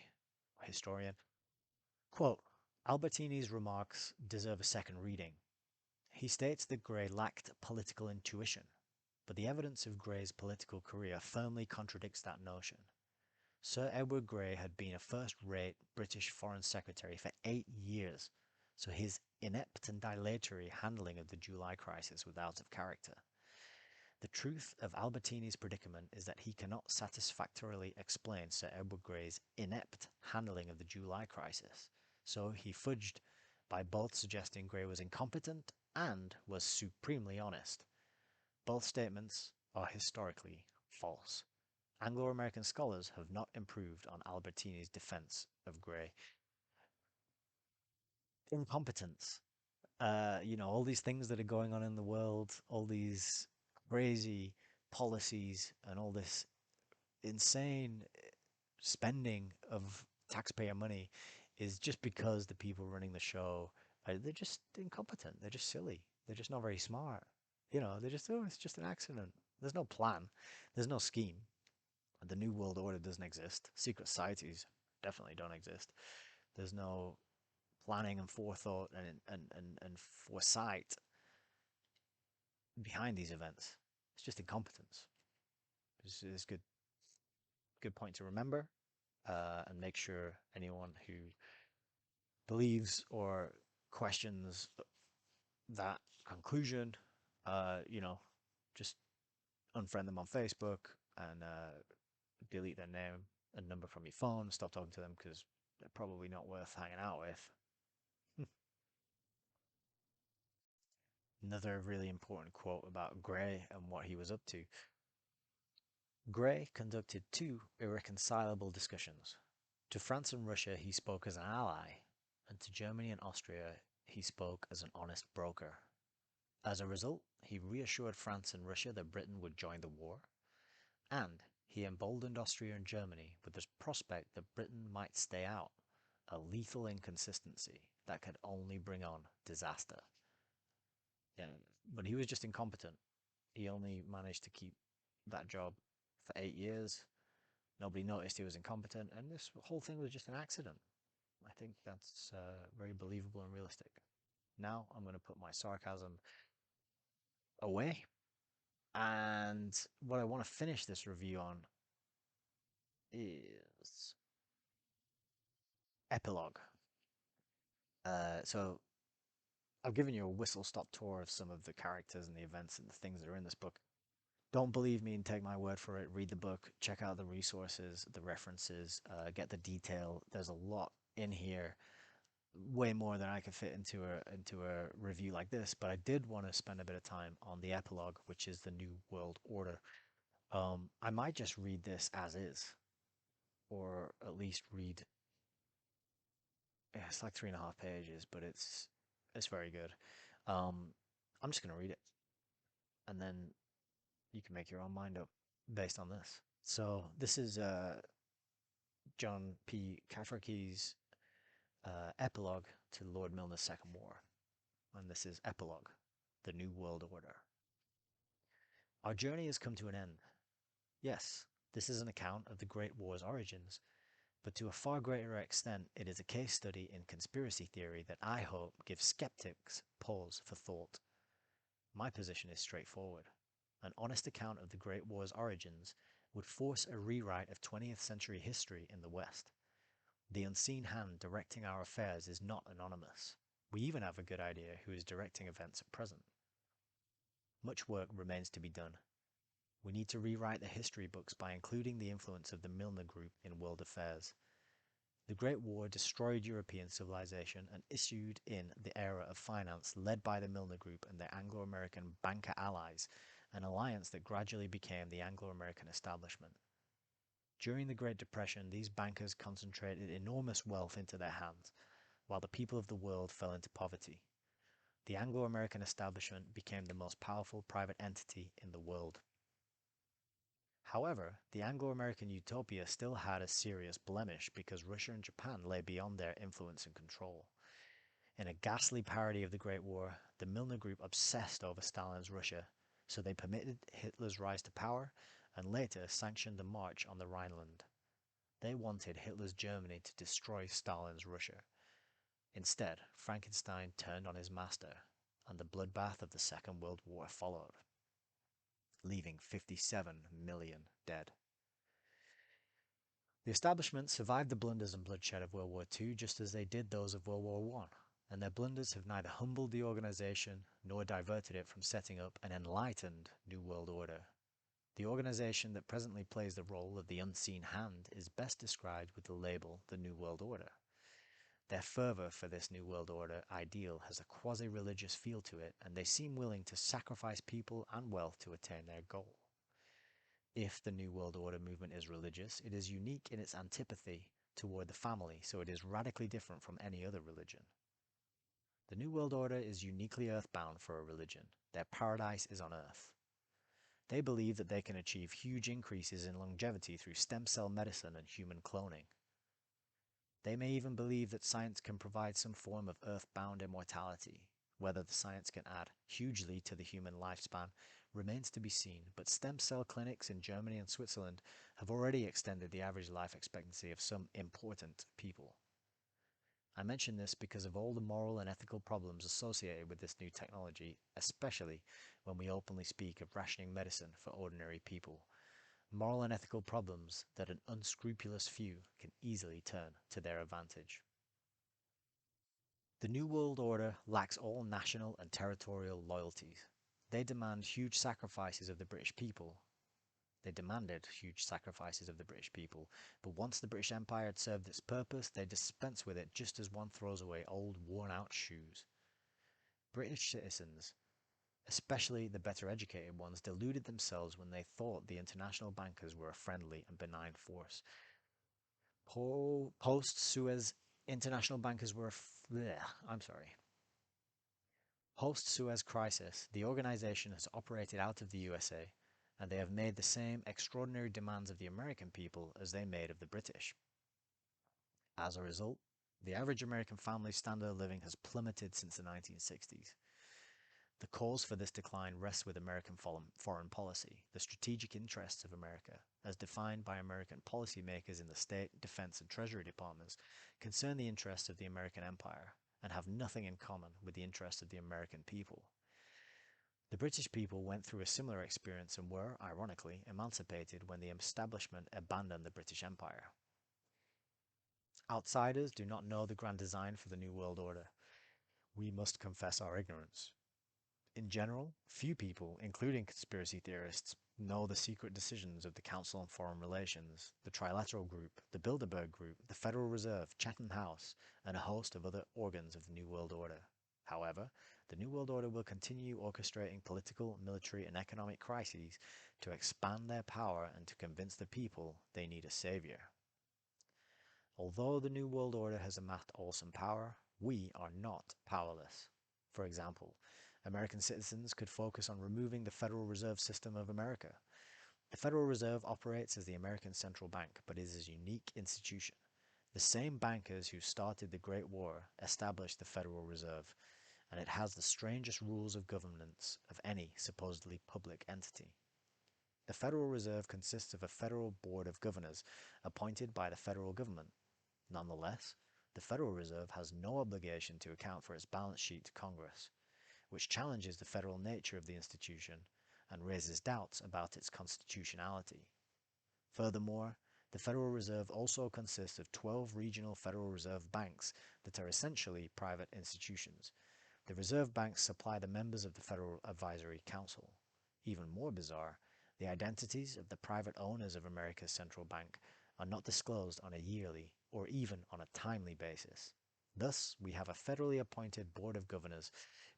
historian. Quote, Albertini's remarks deserve a second reading. He states that Gray lacked political intuition, but the evidence of Gray's political career firmly contradicts that notion. Sir Edward Grey had been a first-rate British Foreign Secretary for 8 years, so his inept and dilatory handling of the July crisis was out of character. The truth of Albertini's predicament is that he cannot satisfactorily explain Sir Edward Grey's inept handling of the July crisis, so he fudged by both suggesting Grey was incompetent and was supremely honest. Both statements are historically false. Anglo-American scholars have not improved on Albertini's defense of Grey. Incompetence. All these things that are going on in the world, all these crazy policies, and all this insane spending of taxpayer money is just because the people running the show they're just incompetent. They're just silly. They're just not very smart. They're just, oh, it's just an accident. There's no plan. There's no scheme. The New World Order doesn't exist. Secret societies definitely don't exist. There's no planning and forethought and foresight behind these events. It's just incompetence. It's a good point to remember, and make sure anyone who believes or questions that conclusion, just unfriend them on Facebook and delete their name and number from your phone. Stop talking to them because they're probably not worth hanging out with. Another really important quote about Gray and what he was up to. Gray conducted two irreconcilable discussions. To France and Russia he spoke as an ally, and to Germany and Austria he spoke as an honest broker. As a result, he reassured France and Russia that Britain would join the war, and he emboldened Austria and Germany with the prospect that Britain might stay out, a lethal inconsistency that could only bring on disaster. Yeah, but he was just incompetent. He only managed to keep that job for 8 years. Nobody noticed he was incompetent, and this whole thing was just an accident. I think that's very believable and realistic. Now I'm going to put my sarcasm away, and what I want to finish this review on is epilogue. So I've given you a whistle-stop tour of some of the characters and the events and the things that are in this book. Don't believe me and take my word for it. Read the book, check out the resources, the references, get the detail. There's a lot in here, way more than I could fit into a review like this. But I did want to spend a bit of time on the epilogue, which is the New World Order. I might just read this as is, or at least read. Yeah, it's like 3.5 pages, but it's very good. Um, I'm just gonna read it, and then you can make your own mind up based on this. So this is John P. Cafferky's epilogue to Lord Milner's Second War, and this is epilogue, the New World Order. Our journey has come to an end. Yes, this is an account of the Great War's origins, but to a far greater extent, it is a case study in conspiracy theory that I hope gives skeptics pause for thought. My position is straightforward. An honest account of the Great War's origins would force a rewrite of 20th century history in the West. The unseen hand directing our affairs is not anonymous. We even have a good idea who is directing events at present. Much work remains to be done. We need to rewrite the history books by including the influence of the Milner Group in world affairs. The Great War destroyed European civilization and issued in the era of finance led by the Milner Group and their Anglo-American banker allies, an alliance that gradually became the Anglo-American establishment. During the Great Depression, these bankers concentrated enormous wealth into their hands, while the people of the world fell into poverty. The Anglo-American establishment became the most powerful private entity in the world. However, the Anglo-American utopia still had a serious blemish because Russia and Japan lay beyond their influence and control. In a ghastly parody of the Great War, the Milner Group obsessed over Stalin's Russia, so they permitted Hitler's rise to power and later sanctioned the march on the Rhineland. They wanted Hitler's Germany to destroy Stalin's Russia. Instead, Frankenstein turned on his master, and the bloodbath of the Second World War followed, leaving 57 million dead. The establishment survived the blunders and bloodshed of World War II just as they did those of World War I, and their blunders have neither humbled the organization nor diverted it from setting up an enlightened New World Order. The organization that presently plays the role of the unseen hand is best described with the label the New World Order. Their fervor for this New World Order ideal has a quasi-religious feel to it, and they seem willing to sacrifice people and wealth to attain their goal. If the New World Order movement is religious, it is unique in its antipathy toward the family, so it is radically different from any other religion. The New World Order is uniquely earthbound for a religion. Their paradise is on Earth. They believe that they can achieve huge increases in longevity through stem cell medicine and human cloning. They may even believe that science can provide some form of earthbound immortality. Whether the science can add hugely to the human lifespan remains to be seen, but stem cell clinics in Germany and Switzerland have already extended the average life expectancy of some important people. I mention this because of all the moral and ethical problems associated with this new technology, especially when we openly speak of rationing medicine for ordinary people. Moral and ethical problems that an unscrupulous few can easily turn to their advantage. The New World Order lacks all national and territorial loyalties. They demand huge sacrifices of the British people. They demanded huge sacrifices of the British people, but once the British Empire had served its purpose, they dispensed with it just as one throws away old, worn-out shoes. British citizens, especially the better educated ones, deluded themselves when they thought the international bankers were a friendly and benign force. Post-Suez international bankers were I'm sorry. Post-Suez Crisis, the organization has operated out of the USA, and they have made the same extraordinary demands of the American people as they made of the British. As a result, the average American family's standard of living has plummeted since the 1960s. The cause for this decline rests with American foreign policy, the strategic interests of America, as defined by American policymakers in the State, Defense, and Treasury Departments, concern the interests of the American empire and have nothing in common with the interests of the American people. The British people went through a similar experience and were, ironically, emancipated when the establishment abandoned the British Empire. Outsiders do not know the grand design for the New World Order. We must confess our ignorance. In general, few people, including conspiracy theorists, know the secret decisions of the Council on Foreign Relations, the Trilateral Group, the Bilderberg Group, the Federal Reserve, Chatham House, and a host of other organs of the New World Order. However, the New World Order will continue orchestrating political, military, and economic crises to expand their power and to convince the people they need a savior. Although the New World Order has amassed awesome power, we are not powerless. For example, American citizens could focus on removing the Federal Reserve System of America. The Federal Reserve operates as the American central bank, but is a unique institution. The same bankers who started the Great War established the Federal Reserve, and it has the strangest rules of governance of any supposedly public entity. The Federal Reserve consists of a federal board of governors appointed by the federal government. Nonetheless, the Federal Reserve has no obligation to account for its balance sheet to Congress, which challenges the federal nature of the institution and raises doubts about its constitutionality. Furthermore, the Federal Reserve also consists of 12 regional Federal Reserve banks that are essentially private institutions. The reserve banks supply the members of the Federal Advisory Council. Even more bizarre, the identities of the private owners of America's central bank are not disclosed on a yearly or even on a timely basis. Thus, we have a federally appointed board of governors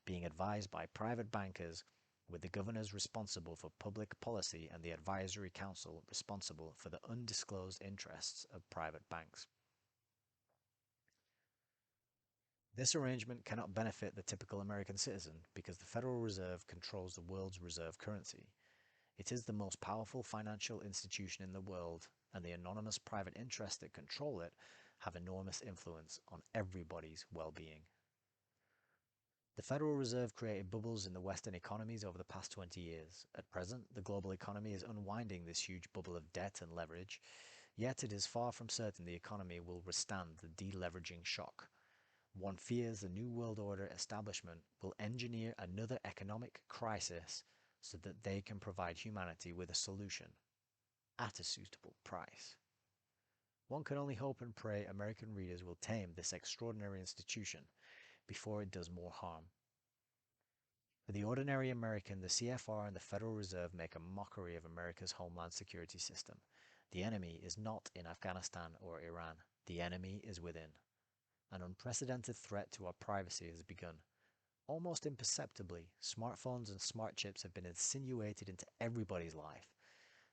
being advised by private bankers, with the governors responsible for public policy and the advisory council responsible for the undisclosed interests of private banks. This arrangement cannot benefit the typical American citizen because the Federal Reserve controls the world's reserve currency. It is the most powerful financial institution in the world, and the anonymous private interests that control it have enormous influence on everybody's well-being. The Federal Reserve created bubbles in the Western economies over the past 20 years. At present, the global economy is unwinding this huge bubble of debt and leverage, yet it is far from certain the economy will withstand the deleveraging shock. One fears the New World Order establishment will engineer another economic crisis so that they can provide humanity with a solution at a suitable price. One can only hope and pray American readers will tame this extraordinary institution before it does more harm. For the ordinary American, the CFR and the Federal Reserve make a mockery of America's homeland security system. The enemy is not in Afghanistan or Iran. The enemy is within. An unprecedented threat to our privacy has begun. Almost imperceptibly, smartphones and smart chips have been insinuated into everybody's life.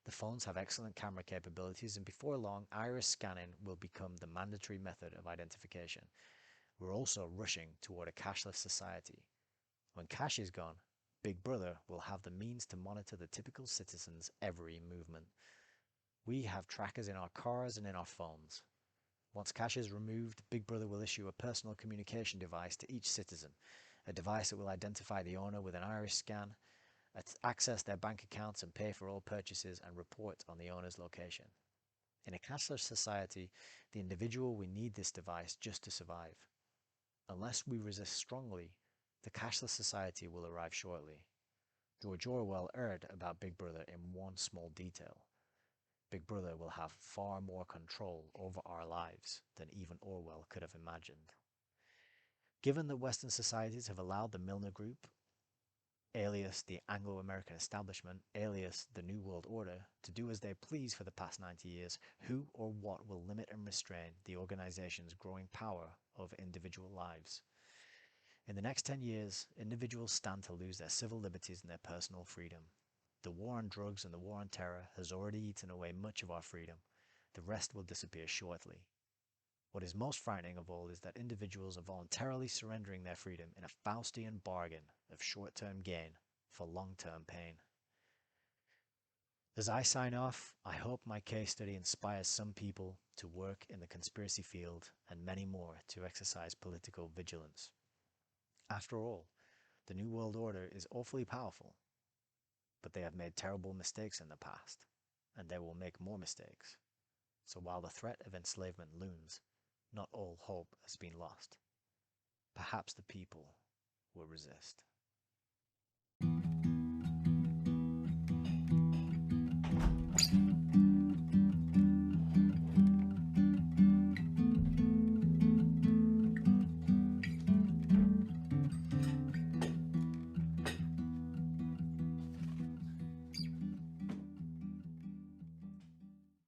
The phones have excellent camera capabilities, and before long, iris scanning will become the mandatory method of identification. We're also rushing toward a cashless society. When cash is gone, Big Brother will have the means to monitor the typical citizen's every movement. We have trackers in our cars and in our phones. Once cash is removed, Big Brother will issue a personal communication device to each citizen, a device that will identify the owner with an iris scan, access their bank accounts and pay for all purchases, and report on the owner's location. In a cashless society, the individual will need this device just to survive. Unless we resist strongly, the cashless society will arrive shortly. George Orwell erred about Big Brother in one small detail. Big Brother will have far more control over our lives than even Orwell could have imagined. Given that Western societies have allowed the Milner Group, alias the Anglo-American establishment, alias the New World Order, to do as they please for the past 90 years, who or what will limit and restrain the organization's growing power over individual lives? In the next 10 years, individuals stand to lose their civil liberties and their personal freedom. The war on drugs and the war on terror has already eaten away much of our freedom. The rest will disappear shortly. What is most frightening of all is that individuals are voluntarily surrendering their freedom in a Faustian bargain of short-term gain for long-term pain. As I sign off, I hope my case study inspires some people to work in the conspiracy field and many more to exercise political vigilance. After all, the New World Order is awfully powerful, but they have made terrible mistakes in the past, and they will make more mistakes. So while the threat of enslavement looms, not all hope has been lost. Perhaps the people will resist.